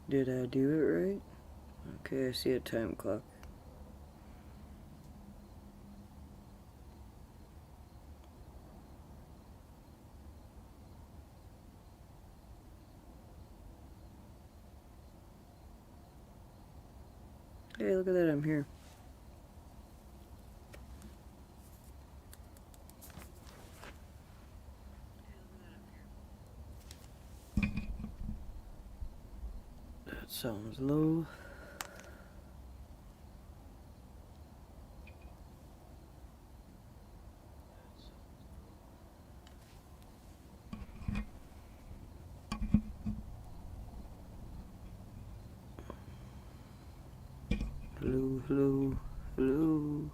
Did I do it right? Okay, I see a time clock. Hey, look at that, I'm here. That sounds low. Hello, hello, hello.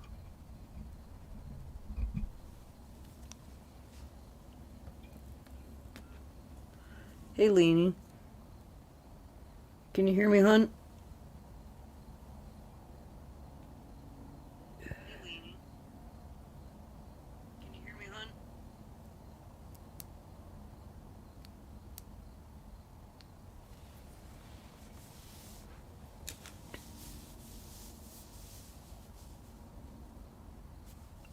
Hey, Leanie. Can you hear me, hun?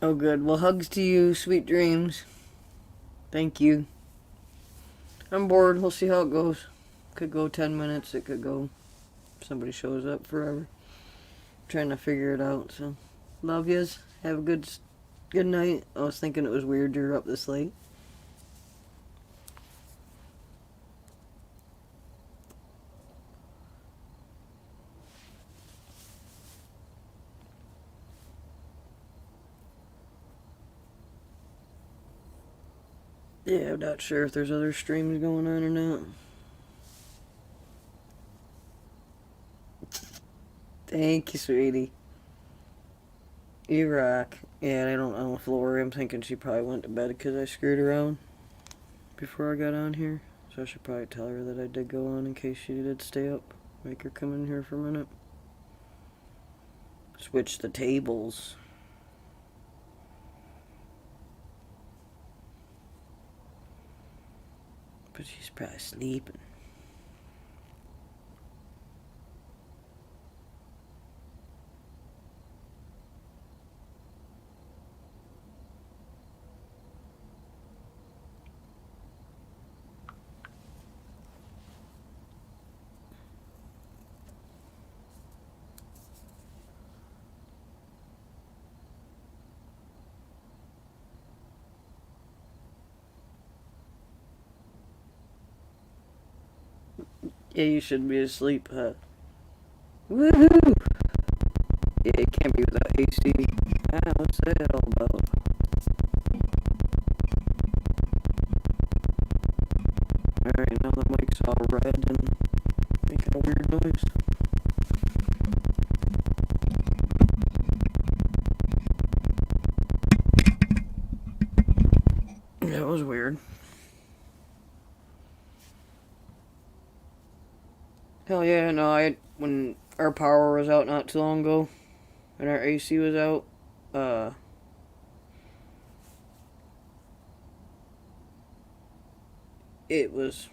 Oh, good. Well, hugs to you. Sweet dreams. Thank you. I'm bored. We'll see how it goes. Could go 10 minutes. It could go. Somebody shows up forever. Trying to figure it out. So, love yous. Have a good night. I was thinking it was weird you're up this late. Yeah, I'm not sure if there's other streams going on or not. Thank you, sweetie. You rock. Yeah, I don't feel worry. I'm thinking she probably went to bed because I screwed around before I got on here. So I should probably tell her that I did go on in case she did stay up. Make her come in here for a minute. Switch the tables. But she's probably sleeping. Yeah, you should be asleep, huh? Woohoo! Yeah, it can't be without AC. Ah, what's that all about? Alright, now the mic's all red and making a weird noise. That was weird. Hell yeah, no, when our power was out not too long ago, and our AC was out, uh, it was,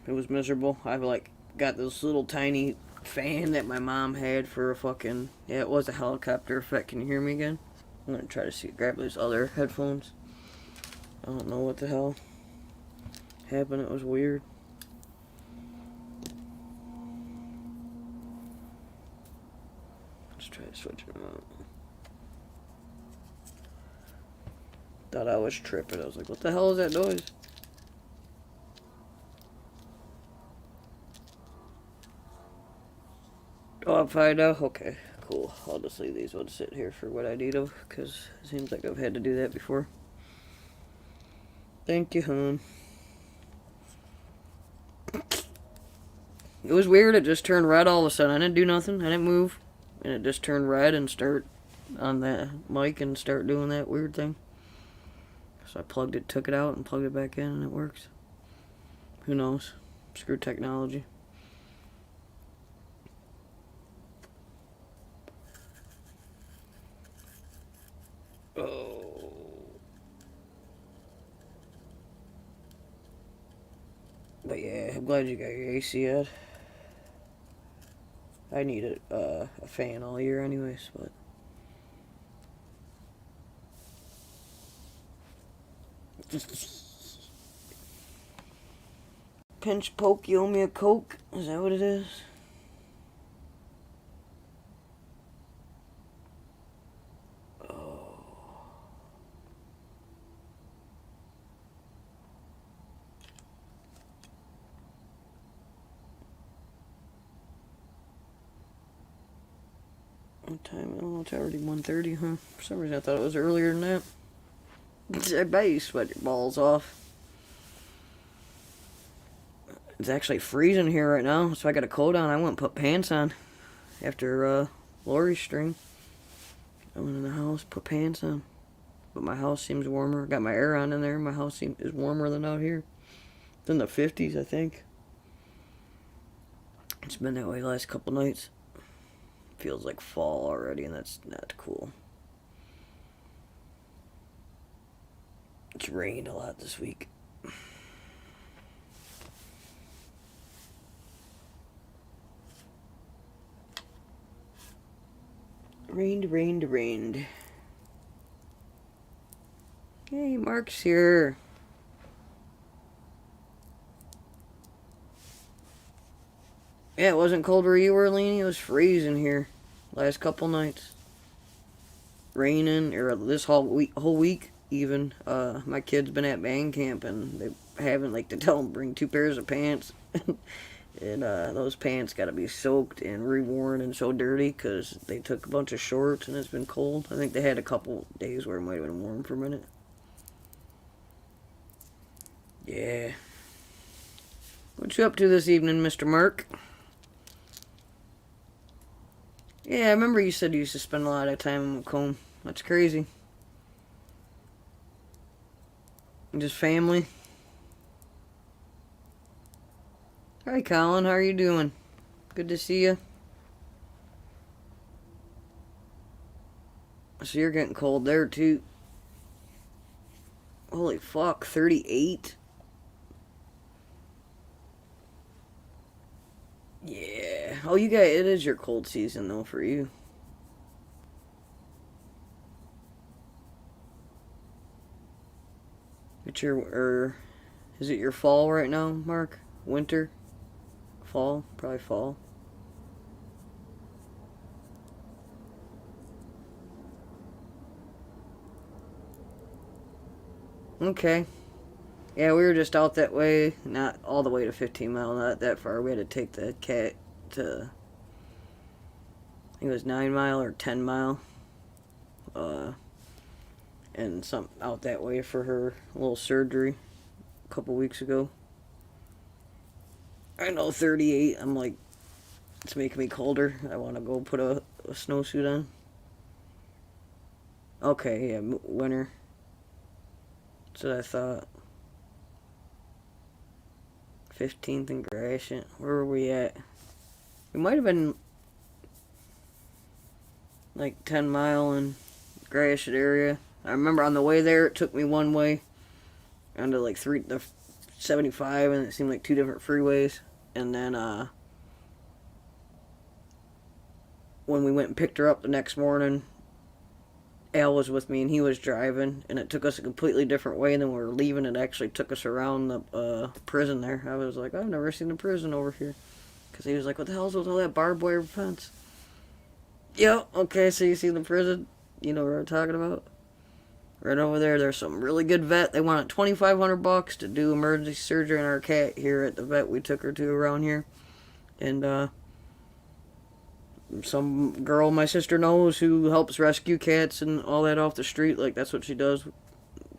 it was miserable. I've like got this little tiny fan that my mom had for a fucking, yeah, it was a helicopter effect. Can you hear me again? I'm gonna try to grab these other headphones. I don't know what the hell happened. It was weird. Let's try to switch them out. Thought I was tripping. I was like, what the hell is that noise? Oh, I'm fine now? Okay, cool. I'll just leave these ones sit here for what I need them, because it seems like I've had to do that before. Thank you, hon. It was weird. It just turned red all of a sudden. I didn't do nothing. I didn't move. And it just turned red and start on that mic and start doing that weird thing. So I plugged it, took it out, and plugged it back in, and it works. Who knows? Screw technology. Oh. But yeah, I'm glad you got your AC out. I need a fan all year anyways, but... Pinch poke, you owe me a Coke? Is that what it is? Oh. What time? Oh, it's already 1:30, huh? For some reason I thought it was earlier than that. I bet you sweat your balls off. It's actually freezing here right now, so I got a coat on. I went and put pants on after Lori's stream. I went in the house, put pants on. But my house seems warmer. Got my air on in there. My house is warmer than out here. It's in the 50s, I think. It's been that way the last couple nights. Feels like fall already, and that's not cool. It's rained a lot this week. Rained. Hey, Mark's here. Yeah, it wasn't cold where you were, Leanie. It was freezing here last couple nights. Raining, or this whole week even. My kid's been at band camp, and they haven't, like, to tell them bring 2 pairs of pants. And those pants got to be soaked and reworn and so dirty because they took a bunch of shorts and it's been cold. I think they had a couple days where it might have been warm for a minute. Yeah. What you up to this evening, Mr. Mark? Yeah, I remember you said you used to spend a lot of time in Macomb. That's crazy. Just family? Hi, Colin. How are you doing? Good to see you. So you're getting cold there, too. Holy fuck, 38? Yeah. Oh, you got... It is your cold season, though, for you. It's your... is it your fall right now, Mark? Winter? Fall? Probably fall. Okay. Yeah, we were just out that way. Not all the way to 15 Mile, not that far. We had to take the cat to... I think it was 9 Mile or 10 Mile. And some out that way for her little surgery a couple weeks ago. I know, 38. I'm like, it's making me colder. I want to go put a snowsuit on. Okay, yeah, winter. That's what I thought. 15th and Gratiot. Where were we at? We might have been like 10 Mile and Gratiot area. I remember on the way there, it took me one way onto like the 75, and it seemed like 2 different freeways. And then when we went and picked her up the next morning, Al was with me and he was driving, and it took us a completely different way. And then when we were leaving, it actually took us around the prison there. I was like, I've never seen a prison over here, because he was like, what the hell's with all that barbed wire fence? Yep, okay, so you see the prison? You know what I'm talking about? Right over there, there's some really good vet. They wanted $2,500 to do emergency surgery on our cat here at the vet we took her to around here. And some girl my sister knows who helps rescue cats and all that off the street. Like, that's what she does.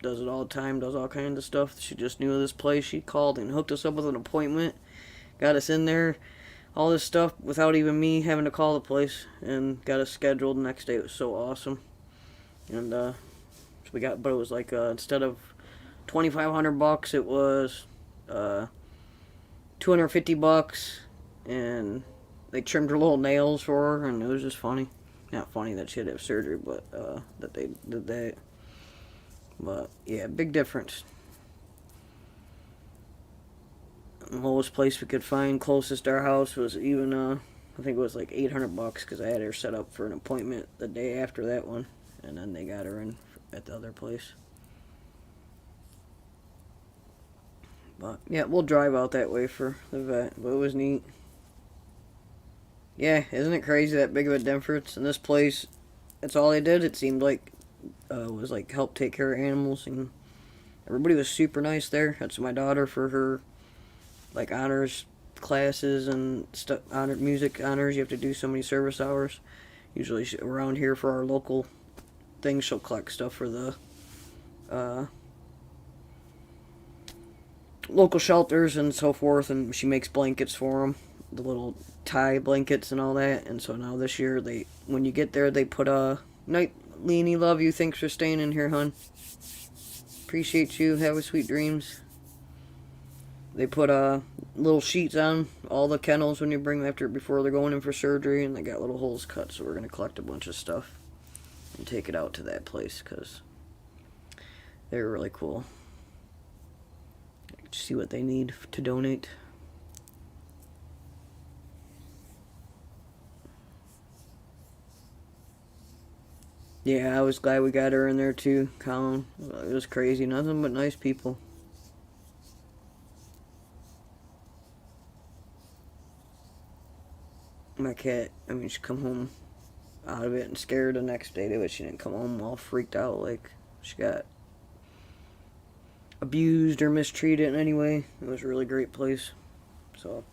Does it all the time, does all kinds of stuff. She just knew of this place. She called and hooked us up with an appointment. Got us in there. All this stuff without even me having to call the place. And got us scheduled the next day. It was so awesome. And, we got, but it was like instead of $2,500, it was $250, and they trimmed her little nails for her, and it was just funny. Not funny that she had to have surgery, but that they did that. But yeah, big difference. The lowest place we could find closest to our house was even I think it was like $800 because I had her set up for an appointment the day after that one, and then they got her in at the other place. But yeah, we'll drive out that way for the vet. But it was neat. Yeah, isn't it crazy that big of a difference? In this place, that's all they did. It seemed like was like help take care of animals, and everybody was super nice there. That's my daughter for her like honors classes and stuff, honor music honors. You have to do so many service hours. Usually around here for our local things, she'll collect stuff for the local shelters and so forth, and she makes blankets for them, the little tie blankets and all that. And so now this year, when you get there, they put a night, Leanie, love you, thanks for staying in here, hon. Appreciate you. Have a sweet dreams. They put little sheets on all the kennels when you bring them before they're going in for surgery, and they got little holes cut. So we're gonna collect a bunch of stuff and take it out to that place because they're really cool. See what they need to donate. Yeah, I was glad we got her in there too, Colin. It was crazy. Nothing but nice people. My cat, she come home out of it and scared the next day, but she didn't come home all freaked out like she got abused or mistreated in any way. It was a really great place. So,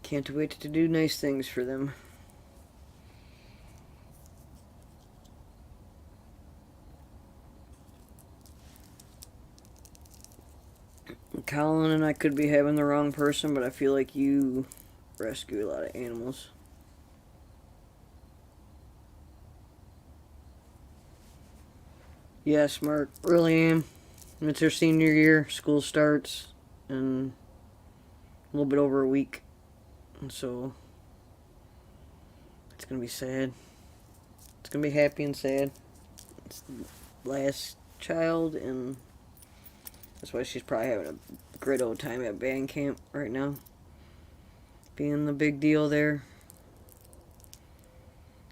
can't wait to do nice things for them. Colin and I could be having the wrong person, but I feel like you rescue a lot of animals. Yes, Mark, really am. It's her senior year. School starts in a little bit over a week. And so it's going to be sad. It's going to be happy and sad. It's the last child, and that's why she's probably having a great old time at band camp right now. Being the big deal there.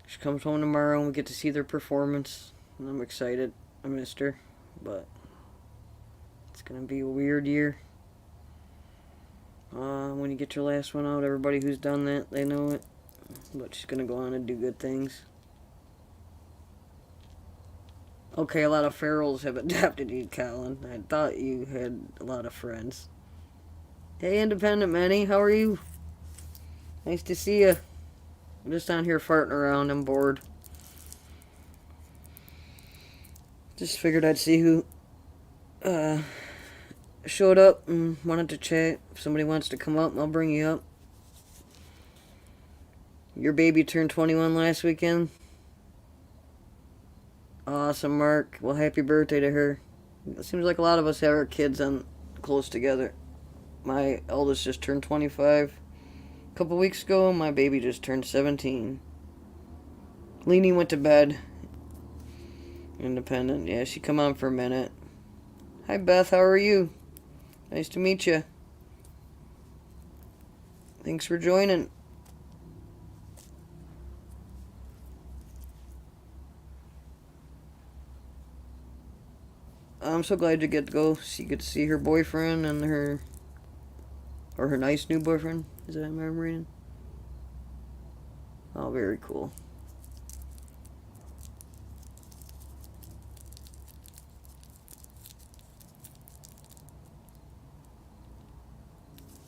She comes home tomorrow and we get to see their performance. And I'm excited. I missed her. But it's going to be a weird year. When you get your last one out, everybody who's done that, they know it. But she's going to go on and do good things. Okay, a lot of ferals have adopted you, Colin. I thought you had a lot of friends. Hey, Independent Manny, how are you? Nice to see you. I'm just down here farting around. I'm bored. Just figured I'd see who showed up and wanted to chat. If somebody wants to come up, I'll bring you up. Your baby turned 21 last weekend. Awesome, Mark. Well, happy birthday to her. It seems like a lot of us have our kids on close together. My eldest just turned 25 a couple weeks ago. My baby just turned 17. Leanie went to bed. Independent. Yeah, she come on for a minute. Hi, Beth. How are you? Nice to meet you. Thanks for joining. I'm so glad you get to go. You get to see her boyfriend and her nice new boyfriend. Is that what I'm reading? Oh, very cool.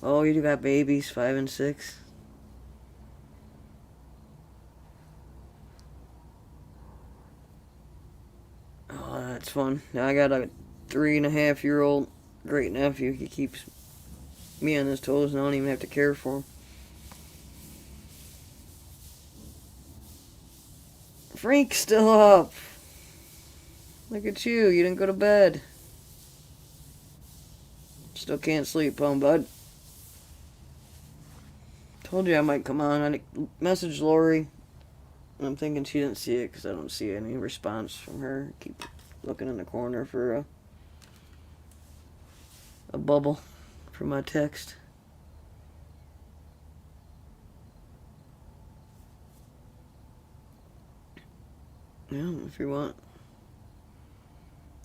Oh, you got babies, 5 and 6. Oh, that's fun. Now I got a 3.5-year-old great nephew. He keeps me on his toes, and I don't even have to care for him. Frank's still up. Look at you. You didn't go to bed. Still can't sleep, huh, bud? Told you I might come on. I messaged Lori. I'm thinking she didn't see it because I don't see any response from her. Keep looking in the corner for a bubble for my text. Yeah, if you want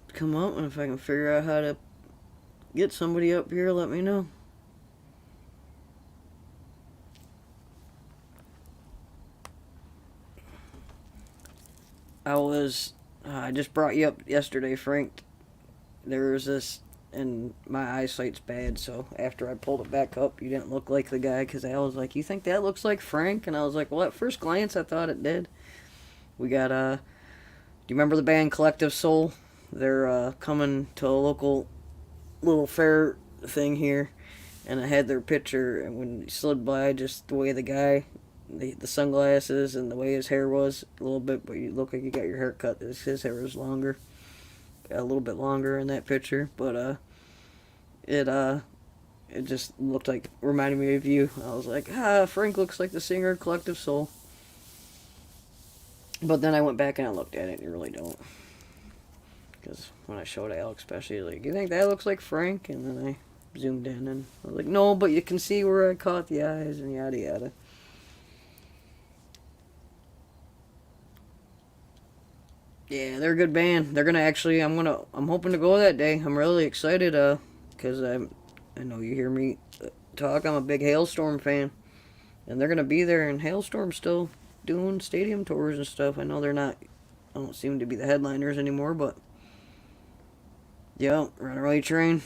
to come up, and if I can figure out how to get somebody up here, let me know. I just brought you up yesterday, Frank. There was this, and my eyesight's bad, so after I pulled it back up, you didn't look like the guy, because I was like, you think that looks like Frank? And I was like, well, at first glance, I thought it did. We got, do you remember the band Collective Soul? They're coming to a local little fair thing here, and I had their picture, and when he slid by, just the way the guy, the sunglasses, and the way his hair was, a little bit, but you look like you got your hair cut. His hair was longer, a little bit longer in that picture, but it just looked like, reminded me of you. I was like, Frank looks like the singer of Collective Soul. But then I went back and I looked at it, and you really don't. Because when I showed Alex, especially, like, you think that looks like Frank? And then I zoomed in, and I was like, no, but you can see where I caught the eyes, and yada yada. Yeah, they're a good band. They're gonna actually, I'm hoping to go that day. I'm really excited, because I know you hear me talk. I'm a big Hailstorm fan, and they're gonna be there. And Hailstorm's still doing stadium tours and stuff. I know I don't seem to be the headliners anymore, but yeah, Runaway Train.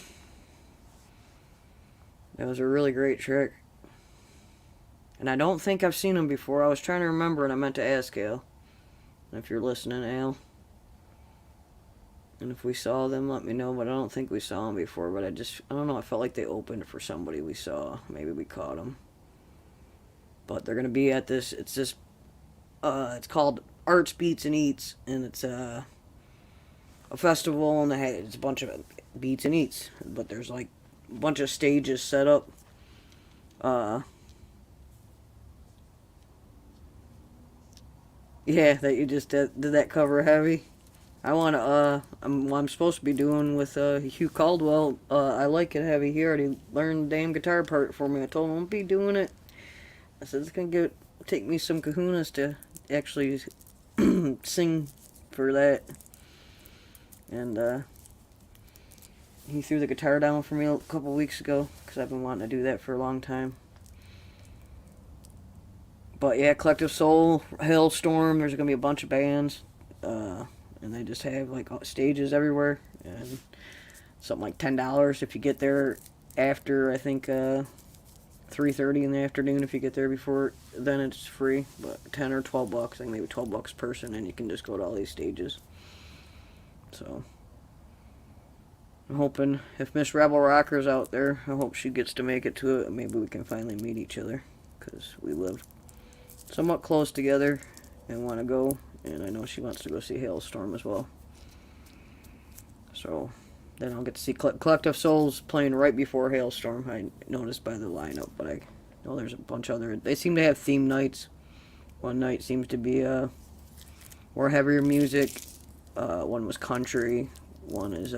That was a really great trick. And I don't think I've seen them before. I was trying to remember, and I meant to ask Al. If you're listening, Al. And if we saw them, let me know. But I don't think we saw them before. But I don't know. I felt like they opened for somebody we saw. Maybe we caught them. But they're going to be at this. It's called Arts, Beats, and Eats. And it's a festival. And it's a bunch of beats and eats. But there's like a bunch of stages set up. Yeah, that you just did that cover heavy. I want to, I'm supposed to be doing with Hugh Caldwell. I Like It Heavy. He already learned the damn guitar part for me. I told him I won't be doing it. I said it's going to take me some kahunas to actually sing for that. And he threw the guitar down for me a couple weeks ago, because I've been wanting to do that for a long time. But yeah, Collective Soul, Hailstorm, there's going to be a bunch of bands. And they just have like stages everywhere. And something like $10 if you get there after, I think, 3:30 in the afternoon. If you get there before, then it's free. But 10 or 12 bucks, I think maybe 12 bucks a person, and you can just go to all these stages. So I'm hoping, if Miss Rebel Rocker's out there, I hope she gets to make it to it. Maybe we can finally meet each other, because we live somewhat close together and want to go, and I know she wants to go see Hailstorm as well. So then I'll get to see Collective Souls playing right before Hailstorm. I noticed by the lineup, but I know there's a bunch of other. They seem to have theme nights. One night seems to be more heavier music. One was country. One is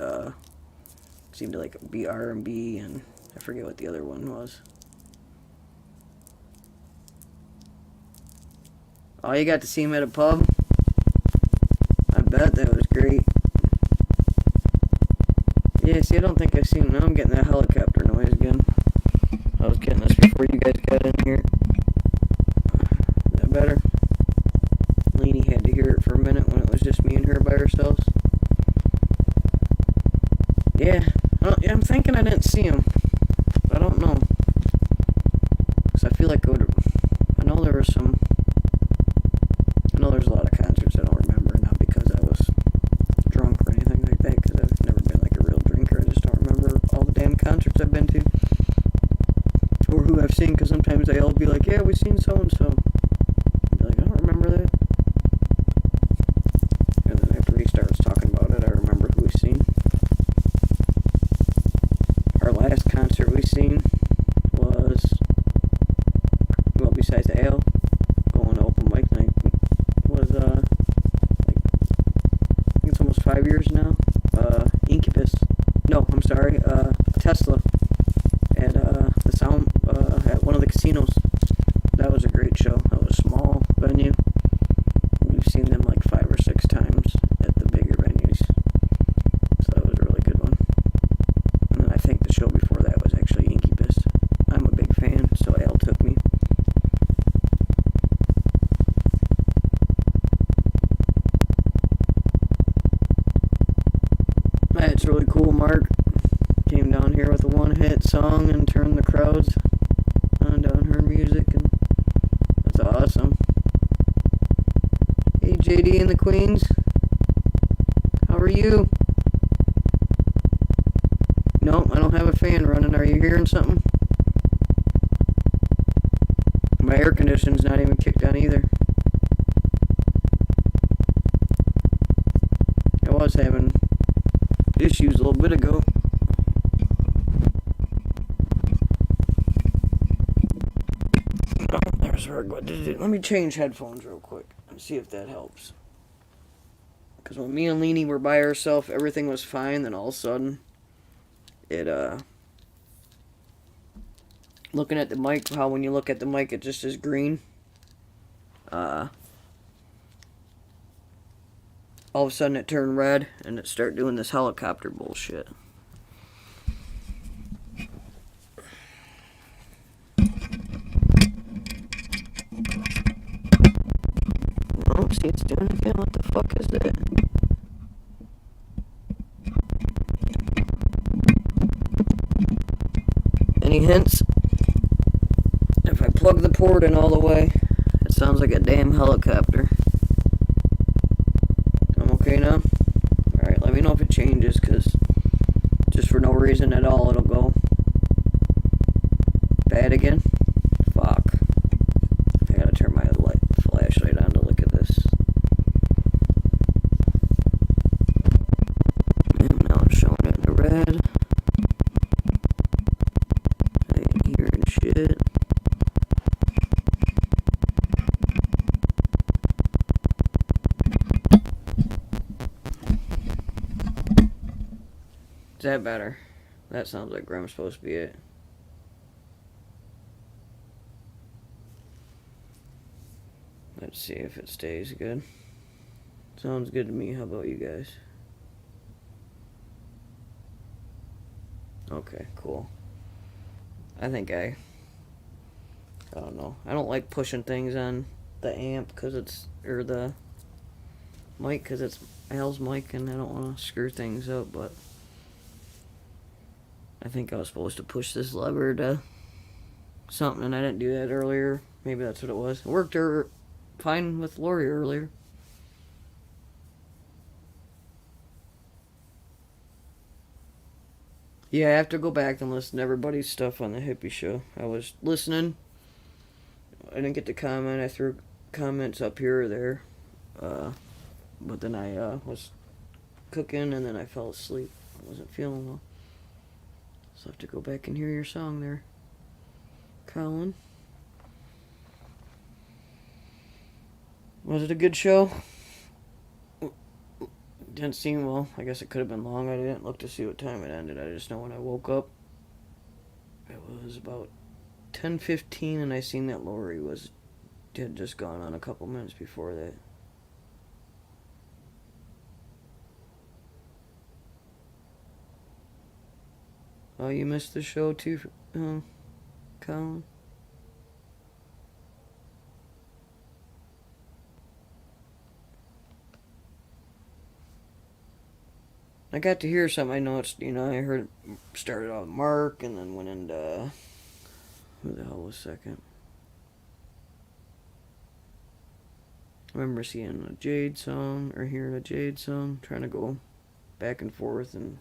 seemed to like be R&B, and I forget what the other one was. Oh, you got to see him at a pub? I bet that was great. Yeah, see, I don't think I've seen him. Now I'm getting that helicopter noise again. I was getting this before you guys got in here. Is that better? Lainey had to hear it for a minute when it was just me and her by ourselves. Yeah, yeah, I'm thinking I didn't see him. I don't know. Because I feel like I know there was some. I know there's a lot of concerts I don't remember, not because I was drunk or anything like that, because I've never been like a real drinker. I just don't remember all the damn concerts I've been to, or who I've seen, because sometimes they all be like, yeah, we've seen so-and-so. I'd be like, I don't remember that. And then after he starts talking about it, I remember who we've seen. Our last concert we seen was, well, besides Al, going to open mic night, was, like, I think it's almost 5 years now, Incubus, no, I'm sorry, Tesla, at, the sound, at one of the casinos. That was a great show. really cool, Mark. Came down here with a one-hit song and turned the crowds on down her music, and that's awesome. Hey, JD and the Queens. How are you? No, I don't have a fan running. Are you hearing something? My air conditioning's not even kicked on either. I was having issues a little bit ago. Oh, there's where I did. Let me change headphones real quick and see if that helps. Because when me and Leanie were by ourselves, everything was fine. Then all of a sudden, it looking at the mic, how when you look at the mic, it just is green. All of a sudden it turned red and it started doing this helicopter bullshit. Oh, see, it's doing it again. What the fuck is that? Any hints? If I plug the port in all the way, it sounds like a damn helicopter. I'm okay now? Alright, let me know if it changes, because just for no reason at all, it'll go bad again. Fuck. I gotta turn my flashlight on to look at this. And now it's showing it in the red. I ain't hearing shit. Is that better? That sounds like where I'm supposed to be at. Let's see if it stays good. Sounds good to me. How about you guys? Okay, cool. I don't know. I don't like pushing things on the amp because it's, or the mic because it's Al's mic and I don't want to screw things up, but I think I was supposed to push this lever to something and I didn't do that earlier. Maybe that's what it was. It worked fine with Lori earlier. Yeah, I have to go back and listen to everybody's stuff on the hippie show. I was listening. I didn't get to comment. I threw comments up here or there. But then I was cooking and then I fell asleep. I wasn't feeling well. So I have to go back and hear your song there, Colin. Was it a good show? Didn't seem, well, I guess it could have been long. I didn't look to see what time it ended. I just know when I woke up, it was about 10:15 and I seen that Lori had just gone on a couple minutes before that. Oh, you missed the show too, Colin? I got to hear something. I noticed, I heard it started out with Mark and then went into, who the hell was second? I remember seeing a Jade song, or hearing a Jade song, trying to go back and forth, and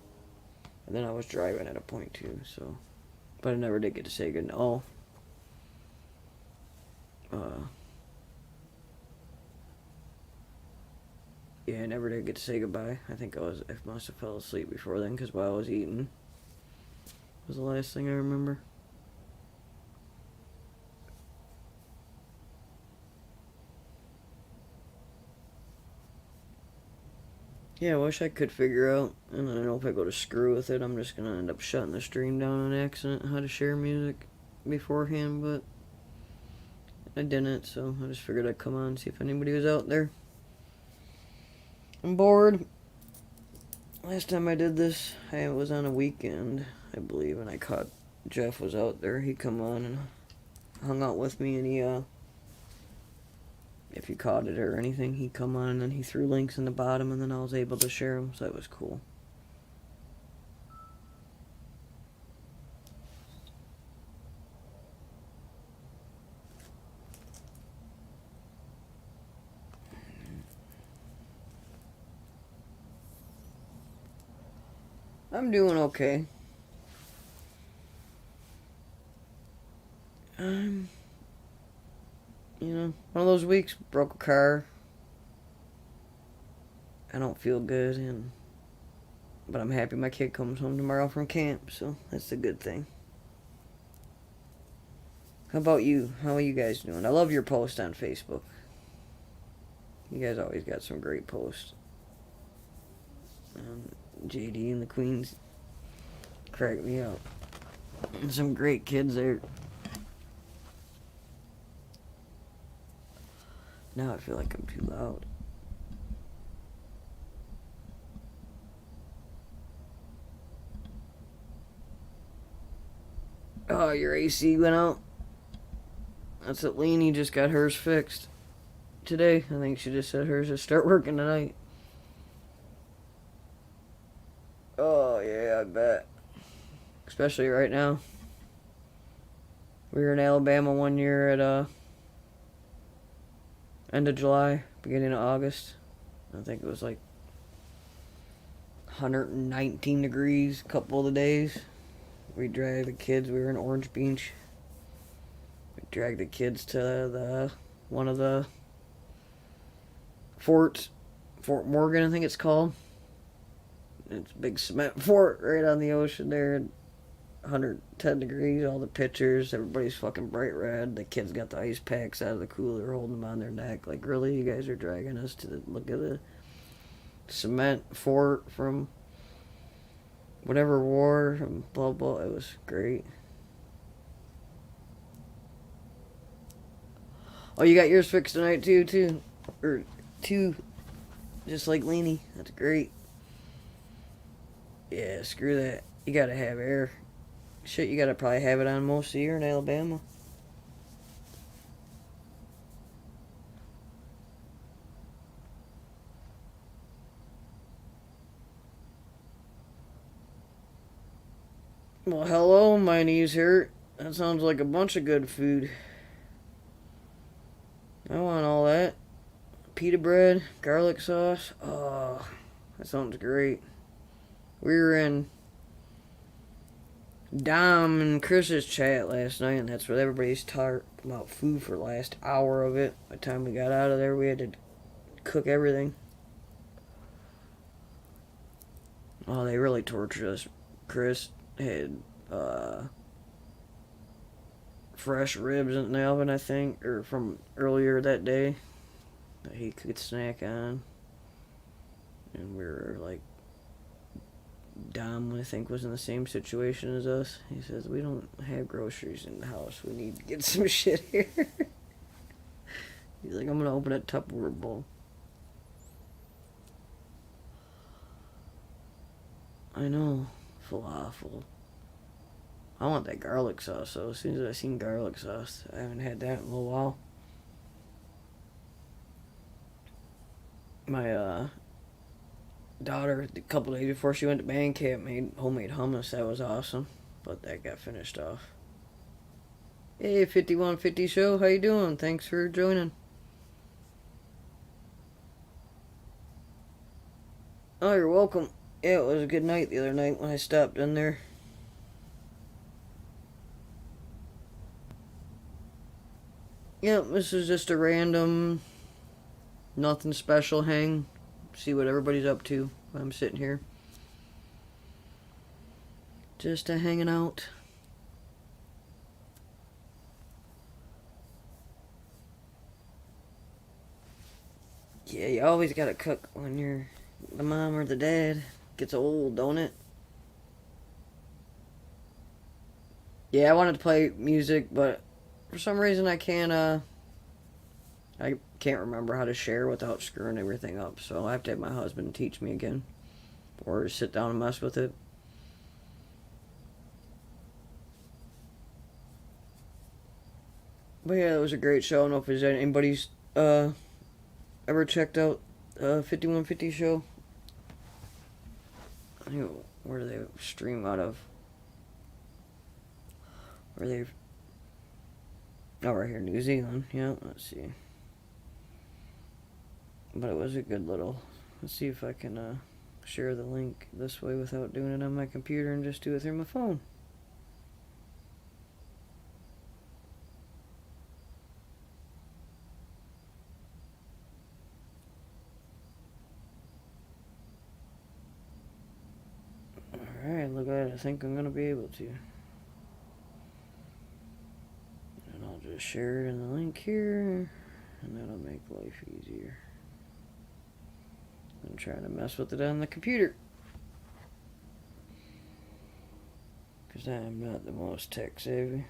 then I was driving at a point too, so, but I never did get to say good. Oh, yeah, I never did get to say goodbye. I think I must have fell asleep before then, because while I was eating was the last thing I remember. Yeah, I wish I could figure out, and I don't know if I go to screw with it, I'm just going to end up shutting the stream down on accident, how to share music beforehand, but I didn't, so I just figured I'd come on and see if anybody was out there. I'm bored. Last time I did this, I was on a weekend, I believe, and I caught Jeff was out there. He come on and hung out with me, and he, if you caught it or anything, he come on and then he threw links in the bottom, and then I was able to share them, so that was cool. I'm doing okay. One of those weeks, broke a car. I don't feel good, but I'm happy my kid comes home tomorrow from camp, so that's a good thing. How about you? How are you guys doing? I love your post on Facebook. You guys always got some great posts. JD and the Queens crack me up. And some great kids there. Now I feel like I'm too loud. Oh, your AC went out? That's what Leanie just got hers fixed today. I think she just said hers will start working tonight. Oh, yeah, I bet. Especially right now. We were in Alabama one year at end of July, beginning of August. I think it was like 119 degrees a couple of the days. We dragged the kids. We were in Orange Beach. We dragged the kids to one of the forts, Fort Morgan, I think it's called. It's a big cement fort right on the ocean there. 110 degrees, all the pictures, everybody's fucking bright red. The kids got the ice packs out of the cooler, holding them on their neck. Like, really? You guys are dragging us to look at the cement fort from whatever war, and blah, blah. It was great. Oh, you got yours fixed tonight, too? Or two, just like Leanie. That's great. Yeah, screw that. You gotta have air. Shit, you gotta probably have it on most of the year in Alabama. Well, hello, my knees hurt. That sounds like a bunch of good food. I want all that. Pita bread, garlic sauce. Oh, that sounds great. We were in Dom and Chris's chat last night, and that's what everybody's talking about food for the last hour of it. By the time we got out of there, we had to cook everything. Oh, they really tortured us. Chris had fresh ribs in the oven, I think, or from earlier that day that he could snack on. And we were like, Dom, I think, was in the same situation as us. He says, we don't have groceries in the house. We need to get some shit here. He's like, I'm going to open a Tupperware bowl. I know. Falafel. I want that garlic sauce, though. As soon as I seen garlic sauce, I haven't had that in a little while. My daughter, a couple days before she went to band camp, made homemade hummus. That was awesome, but that got finished off. Hey, 5150 show, how you doing? Thanks for joining. Oh, you're welcome. Yeah, it was a good night the other night when I stopped in there. Yeah, this is just a random, nothing special hang. See what everybody's up to when I'm sitting here. Just hanging out. Yeah, you always gotta cook when you're the mom or the dad. Gets old, don't it? Yeah, I wanted to play music, but for some reason I can't remember how to share without screwing everything up, so I have to have my husband teach me again. Or sit down and mess with it. But yeah, it was a great show. I don't know if there's anybody's ever checked out 5150 show. I think, where do they stream out of? Where they? Oh, right here, New Zealand. Yeah, let's see. But it was a good little. Let's see if I can share the link this way without doing it on my computer and just do it through my phone. Alright, look at it. I think I'm going to be able to. And I'll just share it in the link here, and that'll make life easier. I'm trying to mess with it on the computer, because I'm not the most tech savvy.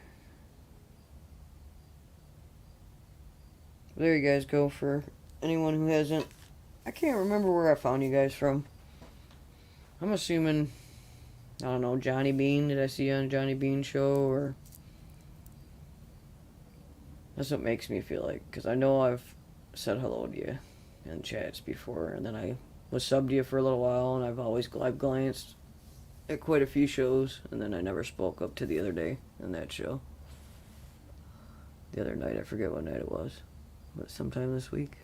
There you guys go. For anyone who hasn't, I can't remember where I found you guys from. I'm assuming, I don't know, Johnny Bean. Did I see you on Johnny Bean's show? Or that's what makes me feel like, because I know I've said hello to you in chats before, and then I was subbed to you for a little while, and I've glanced at quite a few shows, and then I never spoke up to the other day in that show. The other night, I forget what night it was, but sometime this week.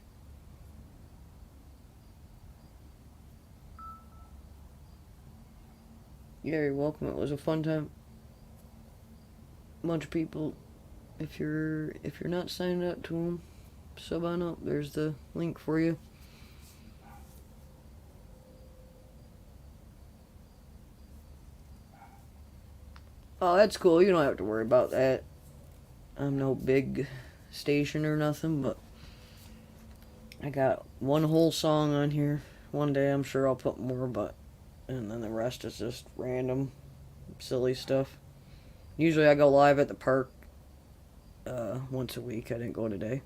Yeah, you're welcome. It was a fun time. Bunch of people. If you're not signed up to them, sub on up. There's the link for you. Oh, that's cool. You don't have to worry about that. I'm no big station or nothing, but I got one whole song on here. One day I'm sure I'll put more, and then the rest is just random, silly stuff. Usually I go live at the park once a week. I didn't go today.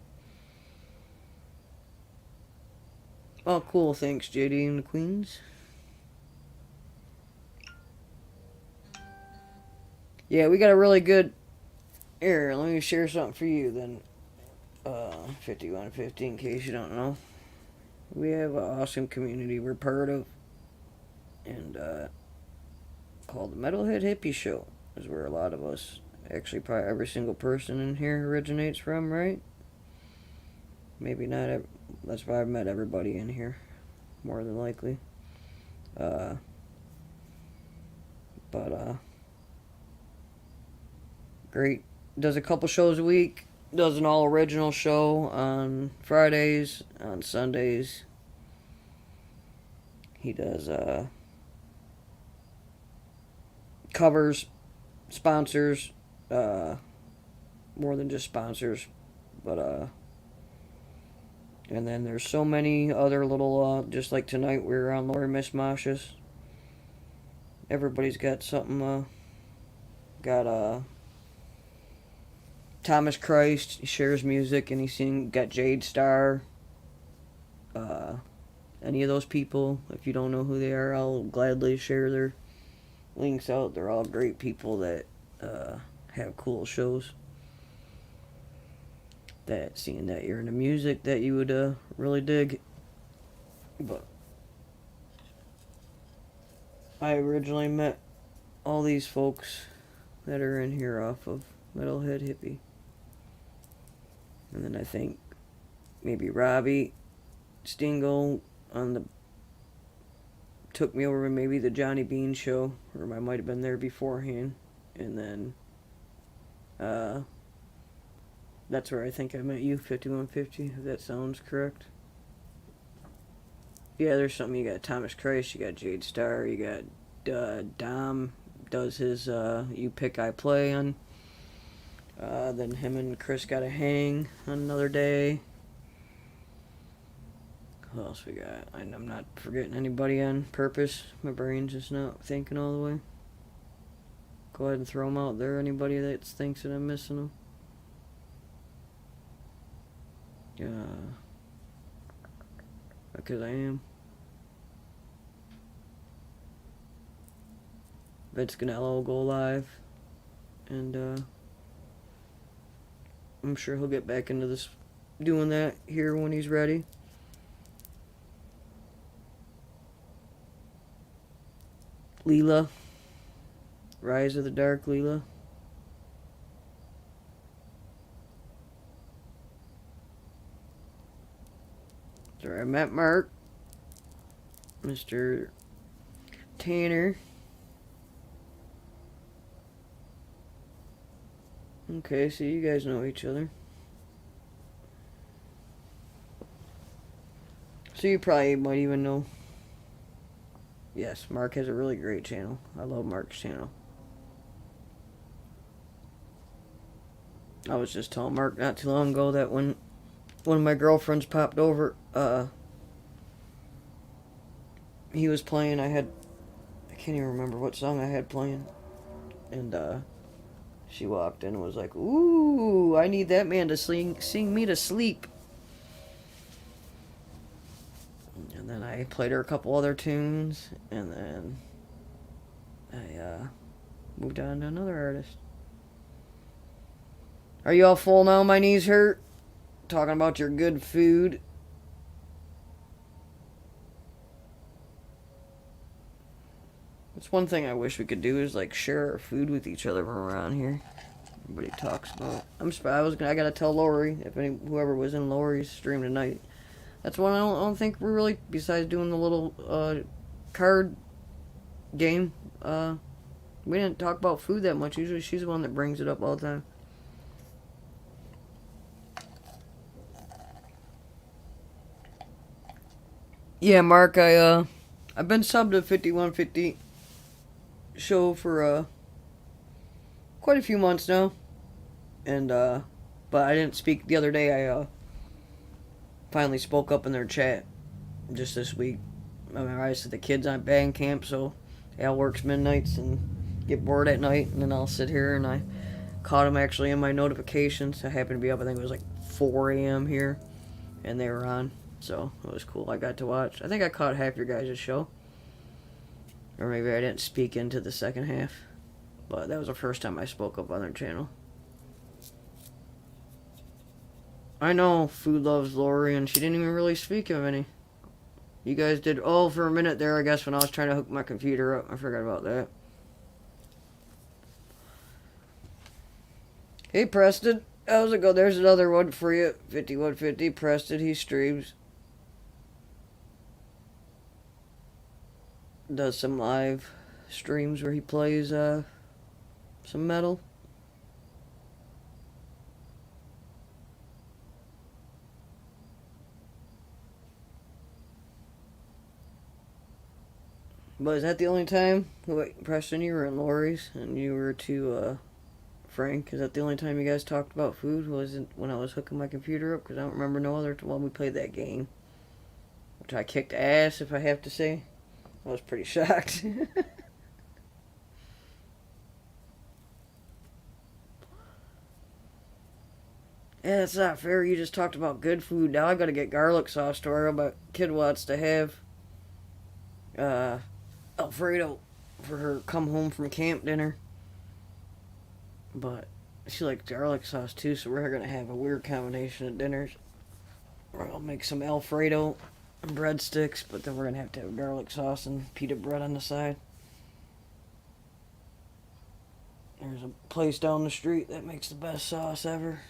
Oh, cool. Thanks, JD and the Queens. Yeah, we got a really good... Here, let me share something for you then. 5150, in case you don't know. We have an awesome community we're part of. And, called the Metalhead Hippie Show. Is where a lot of us, actually probably every single person in here originates from, right? Maybe not. That's why I've met everybody in here, more than likely. Great. Does a couple shows a week. Does an all original show on Fridays, on Sundays. He does covers, sponsors, more than just sponsors, but and then there's so many other little, just like tonight we were on Lori Miss Masha's. Everybody's got something, got Thomas Christ, he shares music, and got Jade Star, any of those people. If you don't know who they are, I'll gladly share their links out. They're all great people that have cool shows. That seeing that you're into music that you would really dig. But I originally met all these folks that are in here off of Metalhead Hippie. And then I think maybe Robbie Stingle took me over to maybe the Johnny Bean show, or I might have been there beforehand. And then that's where I think I met you, 5150, if that sounds correct. Yeah, there's something. You got Thomas Christ, you got Jade Star, you got Dom does his You Pick, I Play on. Then him and Chris got a hang on another day. Who else we got? I'm not forgetting anybody on purpose. My brain's just not thinking all the way. Go ahead and throw them out there. Anybody that thinks that I'm missing them. Because I am. Vince Ganello will go live. And I'm sure he'll get back into this, doing that here when he's ready. Leela. Rise of the Dark Leela. Sorry, I met Mark. Mr. Tanner. Okay, so you guys know each other. So you probably might even know. Yes, Mark has a really great channel. I love Mark's channel. I was just telling Mark not too long ago that when one of my girlfriends popped over, he was playing, I can't even remember what song I had playing. And, she walked in and was like, "Ooh, I need that man to sing me to sleep." And then I played her a couple other tunes, and then I moved on to another artist. Are you all full now? My knees hurt. Talking about your good food. That's one thing I wish we could do is like share our food with each other around here. Everybody talks about. I gotta tell Lori if whoever was in Lori's stream tonight. That's one I don't think we really. Besides doing the little card game, we didn't talk about food that much. Usually she's the one that brings it up all the time. Yeah, Mark, I've been subbed to 5150 show for quite a few months now, and but I didn't speak the other day. I finally spoke up in their chat just this week. I mean, I said the kids on band camp, so Al works midnights and get bored at night, and then I'll sit here and I caught them actually in my notifications. I happened to be up. I think it was like 4 a.m. here, and they were on. So it was cool. I got to watch. I think I caught half your guys' show. Or maybe I didn't speak into the second half. But that was the first time I spoke up on their channel. I know Food Loves Lori, and she didn't even really speak of any. You guys did, for a minute there, I guess, when I was trying to hook my computer up. I forgot about that. Hey, Preston. How's it go? There's another one for you. 5150. Preston, he streams. Does some live streams where he plays some metal. But is that the only time? Wait, Preston, you were in Lori's and you were to Frank. Is that the only time you guys talked about food? Was it when I was hooking my computer up? Because I don't remember no other time we played that game. Which I kicked ass, if I have to say. I was pretty shocked. Yeah, it's not fair. You just talked about good food. Now I gotta get garlic sauce to where my kid wants to have Alfredo for her come home from camp dinner. But she likes garlic sauce too, so we're gonna have a weird combination of dinners. I'll make some Alfredo and breadsticks, but then we're gonna have to have garlic sauce and pita bread on the side. There's a place down the street that makes the best sauce ever.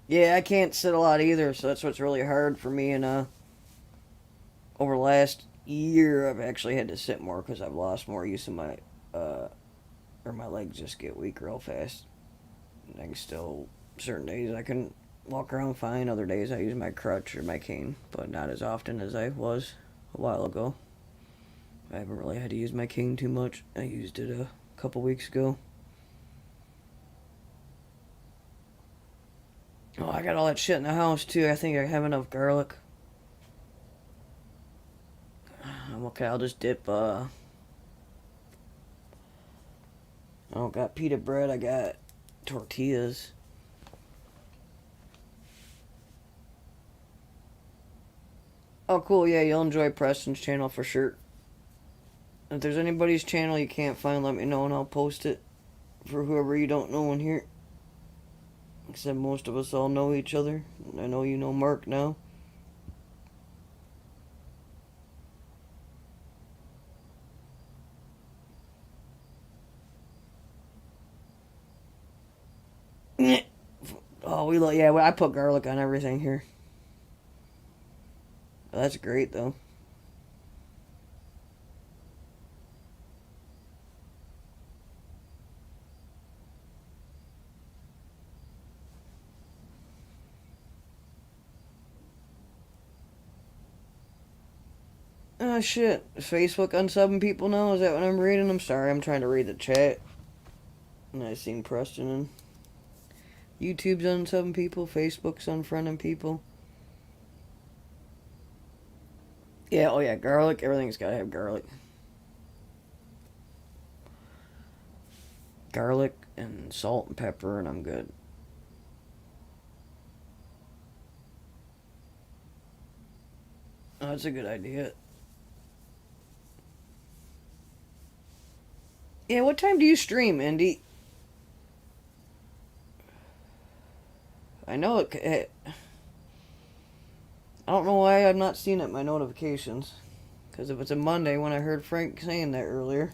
Yeah, I can't sit a lot either, so that's what's really hard for me. And over the last year, I've actually had to sit more because I've lost more use of my, or my legs just get weak real fast. I can still, certain days I can walk around fine. Other days I use my crutch or my cane, but not as often as I was a while ago. I haven't really had to use my cane too much. I used it a couple weeks ago. Oh, I got all that shit in the house too. I think I have enough garlic. Okay, I'll just dip, I don't got pita bread, I got tortillas. Oh, cool, yeah, you'll enjoy Preston's channel for sure. If there's anybody's channel you can't find, let me know and I'll post it for whoever you don't know in here. Except most of us all know each other. I know you know Mark now. Oh, Oh, I put garlic on everything here. Oh, that's great though. Oh shit. Is Facebook unsubbing people now? Is that what I'm reading? I'm sorry, I'm trying to read the chat. And I seen Preston and YouTube's unsubbing people, Facebook's unfriending people. Yeah, oh yeah, garlic. Everything's gotta have garlic. Garlic and salt and pepper, and I'm good. Oh, that's a good idea. Yeah, what time do you stream, Andy? I know I don't know why I'm not seeing it in my notifications. Because if it's a Monday, when I heard Frank saying that earlier.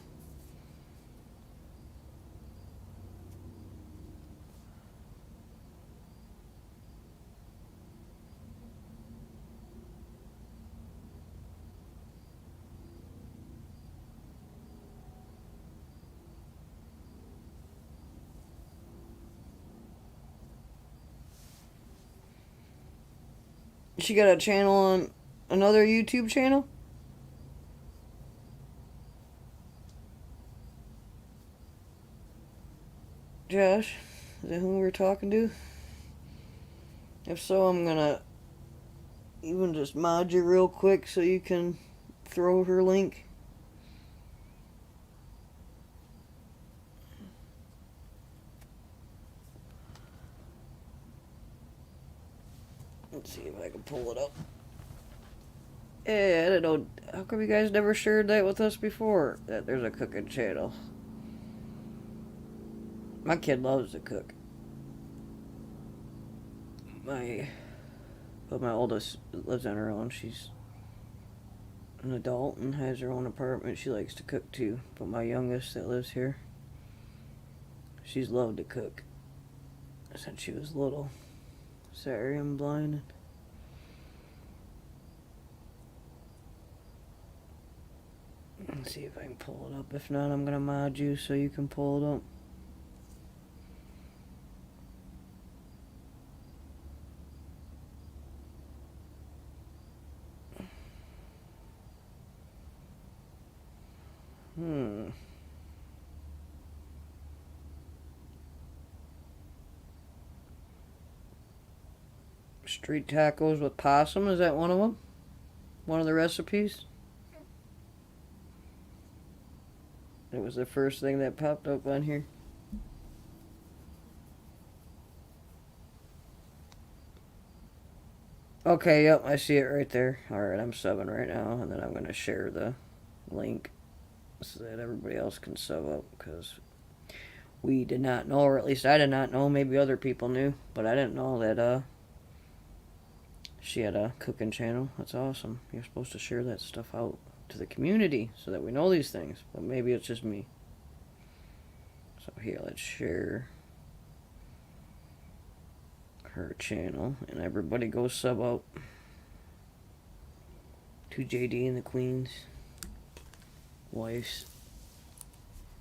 She got a channel on another YouTube channel? Josh? Is that who we're talking to? If so, I'm gonna even just mod you real quick so you can throw her link. Let's see if I can pull it up. Yeah, I don't know. How come you guys never shared that with us before? That there's a cooking channel. My kid loves to cook. But my oldest lives on her own. She's an adult and has her own apartment. She likes to cook too. But my youngest that lives here, she's loved to cook since she was little. Sorry, I'm blind. Let's see if I can pull it up. If not, I'm gonna mod you so you can pull it up. Street tacos with possum, is that one of them? One of the recipes? It was the first thing that popped up on here. Okay, yep, I see it right there. Alright, I'm subbing right now, and then I'm going to share the link so that everybody else can sub up, because we did not know, or at least I did not know, maybe other people knew, but I didn't know that she had a cooking channel. That's awesome. You're supposed to share that stuff out to the community so that we know these things, but maybe it's just me. So here, let's share her channel, and everybody go sub out to JD and the Queen's wife's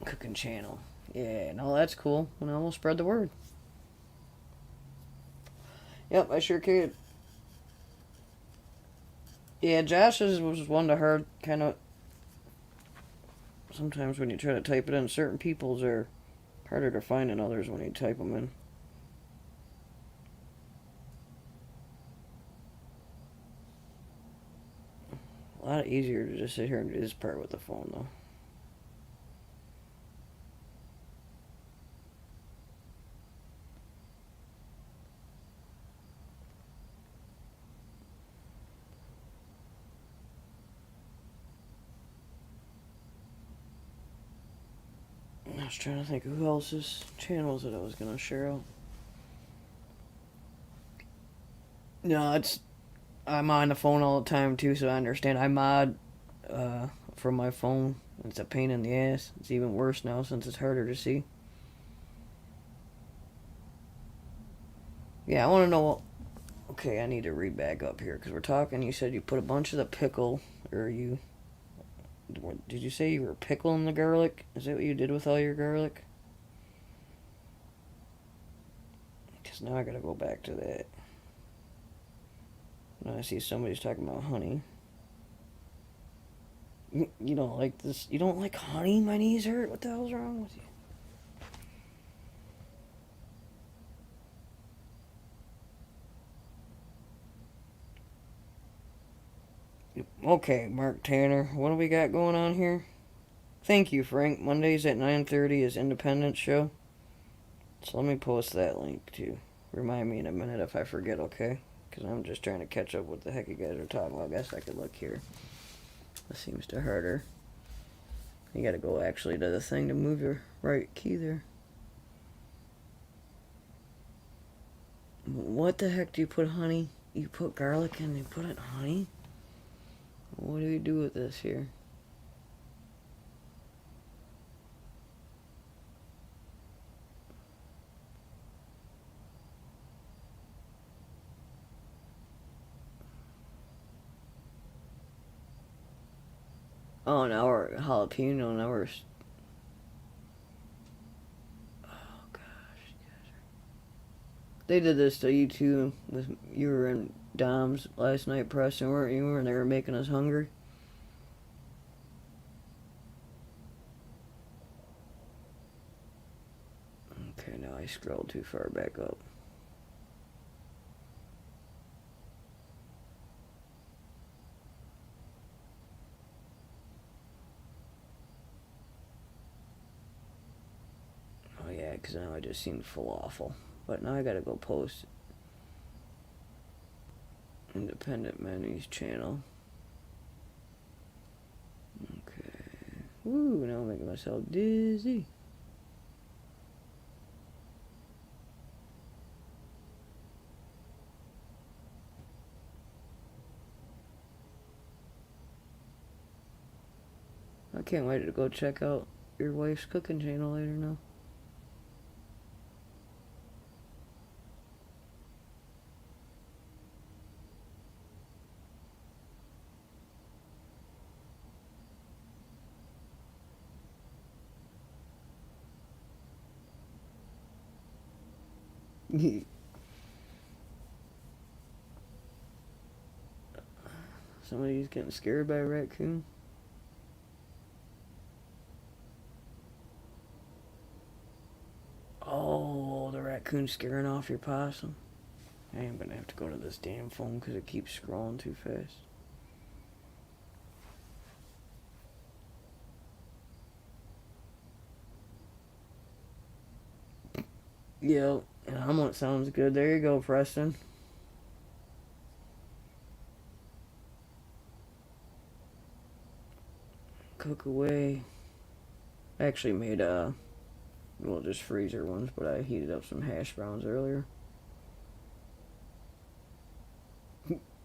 cooking channel. Yeah, no, that's cool. Well, we'll spread the word. Yep, I sure could. Yeah, Josh's was one to her kind of. Sometimes when you try to type it in, certain people's are harder to find than others when you type them in. A lot easier to just sit here and do this part with the phone, though. I was trying to think of who else's channels that I was going to share out. No, I'm on the phone all the time too, so I understand. I mod from my phone. It's a pain in the ass. It's even worse now since it's harder to see. Yeah, I want to know. Okay, I need to read back up here because we're talking. You said you put a bunch of the pickle, or you. Did you say you were pickling the garlic? Is that what you did with all your garlic? Because now I gotta go back to that. Now I see somebody's talking about honey. You don't like this? You don't like honey? My knees hurt. What the hell's wrong with you? Okay, Mark Tanner, what do we got going on here? Thank you, Frank. Mondays at 9:30 is Independence Show. So let me post that link too. Remind me in a minute if I forget, okay? Because I'm just trying to catch up what the heck you guys are talking about. I guess I could look here. This seems to harder. You gotta go actually to the thing to move your right key there. What the heck do you put honey? You put garlic and you put it honey? What do we do with this here? Oh, now we're jalapeno. Now we're. Oh gosh, they did this to you too. You were in Dom's last night, Preston, weren't you? And they were making us hungry. Okay, now I scrolled too far back up. Oh yeah, because now I just seen falafel. But now I gotta go post Independent Menus channel. Okay. Woo, now I'm making myself dizzy. I can't wait to go check out your wife's cooking channel later now. Somebody's getting scared by a raccoon. Oh, the raccoon's scaring off your possum. I am gonna have to go to this damn phone because it keeps scrolling too fast. Yo, omelet sounds good. There you go, Preston. Cook away. I actually made well, just freezer ones, but I heated up some hash browns earlier.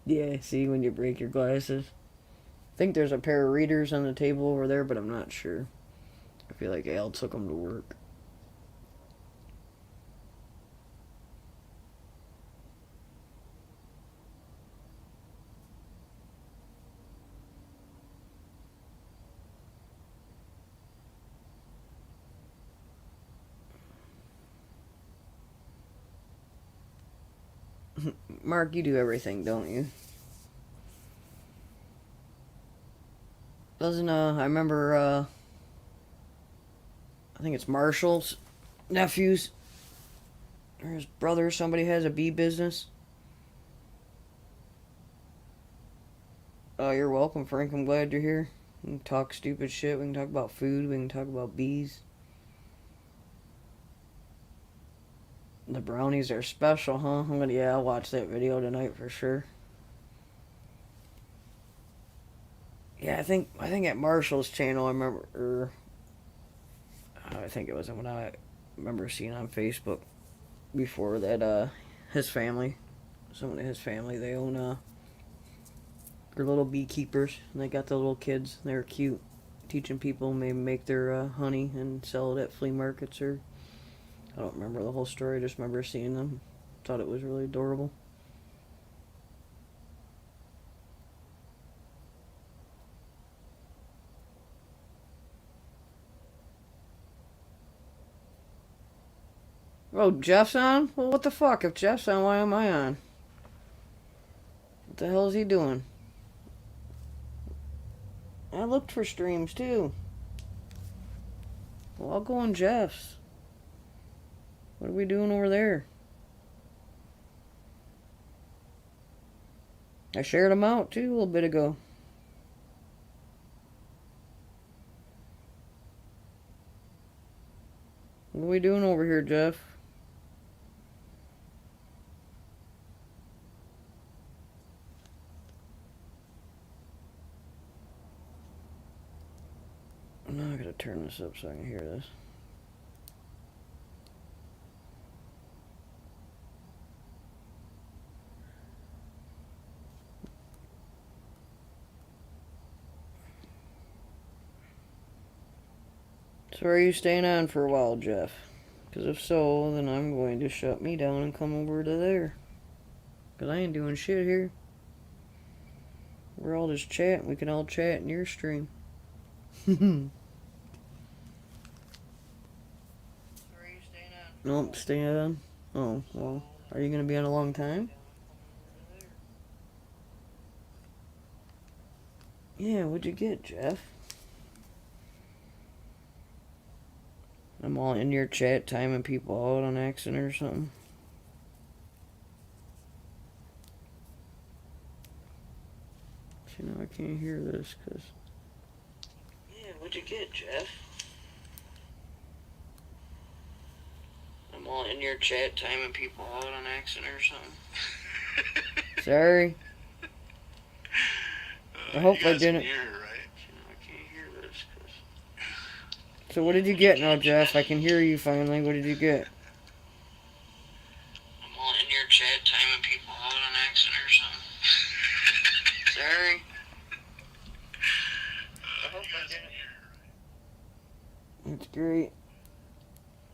Yeah, see when you break your glasses. I think there's a pair of readers on the table over there, but I'm not sure. I feel like Al took them to work. Mark, you do everything, don't you? Doesn't, I remember, I think it's Marshall's nephews, or his brother, somebody has a bee business. Oh, you're welcome, Frank. I'm glad you're here. We can talk stupid shit. We can talk about food. We can talk about bees. The brownies are special, huh? I'll watch that video tonight for sure. Yeah, I think at Marshall's channel, I remember, I think it was when I remember seeing on Facebook before that, his family, someone in his family, they own, they're little beekeepers, and they got the little kids. They're cute, teaching people maybe make their honey and sell it at flea markets or I don't remember the whole story. I just remember seeing them. thought it was really adorable. Oh, Jeff's on? Well, what the fuck? If Jeff's on, why am I on? What the hell is he doing? I looked for streams, too. Well, I'll go on Jeff's. What are we doing over there? I shared them out, too, a little bit ago. What are we doing over here, Jeff? Now I gotta turn this up so I can hear this. So are you staying on for a while, Jeff? Because if so, then I'm going to shut me down and come over to there. Because I ain't doing shit here. We're all just chatting. We can all chat in your stream. Nope, stay on. Oh, well. Are you going to be on a long time? Yeah, what'd you get, Jeff? I'm all in your chat timing people out on accident or something. See, now I can't hear this because... Yeah, what'd you get, Jeff? I'm all in your chat timing people out on accident or something. Sorry. I hope I didn't. So what did you get now, Jeff? I can hear you finally. What did you get? I'm all in your chat timing people out on accident or something. Sorry. I hope I didn't. That's great.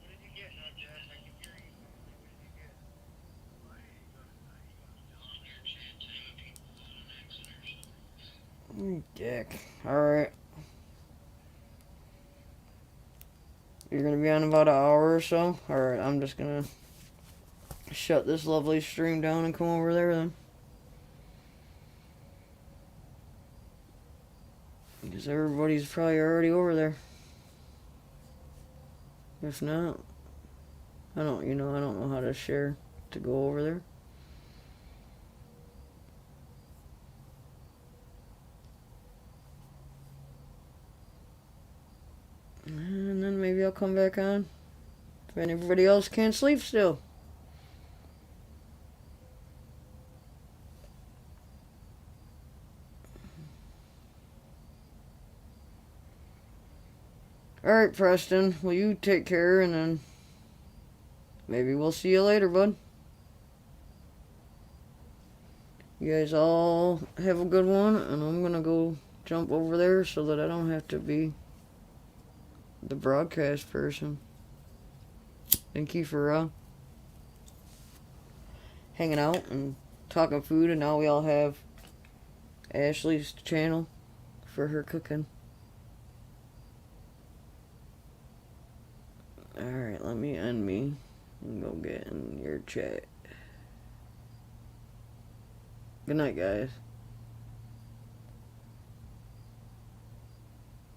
What did you get now, Jeff? I can hear you finally. What did you get? Dick. Alright. You're going to be on about an hour or so? Alright, I'm just going to shut this lovely stream down and come over there then. Because everybody's probably already over there. If not, I don't know how to share to go over there. And then maybe I'll come back on if anybody else can't sleep still. Alright, Preston, well, you take care, and then maybe we'll see you later, bud. You guys all have a good one, and I'm gonna go jump over there so that I don't have to be the broadcast person. Thank you for hanging out and talking food, and now we all have Ashley's channel for her cooking. Alright, let me end me and go get in your chat. Good night, guys.